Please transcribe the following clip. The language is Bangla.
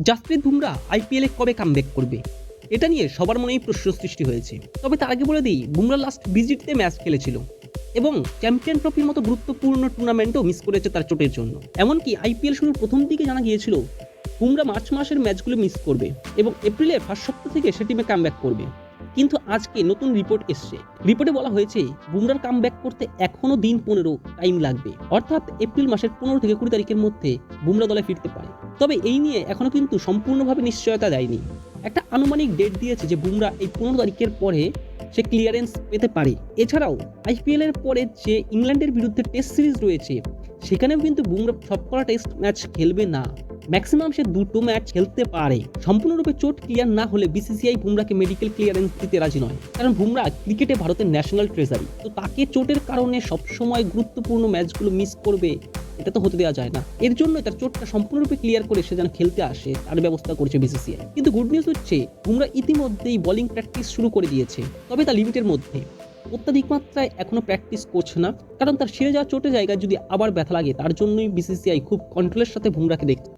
জাসপ্রীত বুমরা আইপিএলে কবে কামব্যাক করবে, এটা নিয়ে সবার মনেই প্রশ্ন সৃষ্টি হয়েছে। তবে তার আগে বলে দিই, বুমরা লাস্ট বিজিতে ম্যাচ খেলেছিল এবং চ্যাম্পিয়ন ট্রফির মতো গুরুত্বপূর্ণ টুর্নামেন্টও মিস করেছে তার চোটের জন্য। এমনকি আইপিএল শুরুর প্রথম দিকে জানা গিয়েছিল বুমরা মার্চ মাসের ম্যাচগুলো মিস করবে এবং এপ্রিলের ফার্স্ট সপ্তাহ থেকে সে টিমে কামব্যাক করবে। কিন্তু আজকে নতুন রিপোর্ট এসছে। রিপোর্টে বলা হয়েছে বুমরার কামব্যাক করতে এখনো দিন 15 টাইম লাগবে, অর্থাৎ এপ্রিল মাসের 15 থেকে 20 তারিখের মধ্যে বুমরা দলে ফিরতে পারে। তবে এই নিয়ে এখনো কিন্তু সম্পূর্ণভাবে নিশ্চয়তা দেয়নি। একটা আনুমানিক ডেট দিয়েছে যে বুমরা এই 15 তারিখের পরে সে ক্লিয়ারেন্স পেতে পারে। এছাড়াও আইপিএল এর পরে যে ইংল্যান্ডের বিরুদ্ধে টেস্ট সিরিজ রয়েছে, সেখানেও কিন্তু বুমরা সবকটা টেস্ট ম্যাচ খেলবে না, ম্যাক্সিমাম সে 2টো ম্যাচ খেলতে পারে। সম্পূর্ণরূপে চোট ক্লিয়ার না হলে বিসিসিআই বুমরাকে মেডিকেল ক্লিয়ারেন্স দিতে রাজি নয়, কারণ বুমরা ক্রিকেটে ভারতের ন্যাশনাল ট্রেজারি। তো তাকে চোটের কারণে সবসময় গুরুত্বপূর্ণ ম্যাচগুলো মিস করবে, এটা তো হতে দেওয়া যায় না। এর জন্য তার চোটটা সম্পূর্ণরূপে ক্লিয়ার করে সে যেন খেলতে আসে তার ব্যবস্থা করছে বিসিসিআই। কিন্তু গুড নিউজ হচ্ছে বুমরা ইতিমধ্যেই বোলিং প্র্যাকটিস শুরু করে দিয়েছে, তবে তা লিমিটের মধ্যে। অত্যাধিক মাত্রায় এখনো প্র্যাকটিস করছে না, কারণ তার সেরে যাওয়া চোটের জায়গায় যদি আবার ব্যথা লাগে, তার জন্যই বিসিসিআই খুব কন্ট্রোলের সাথে বুমরাকে দেখছে।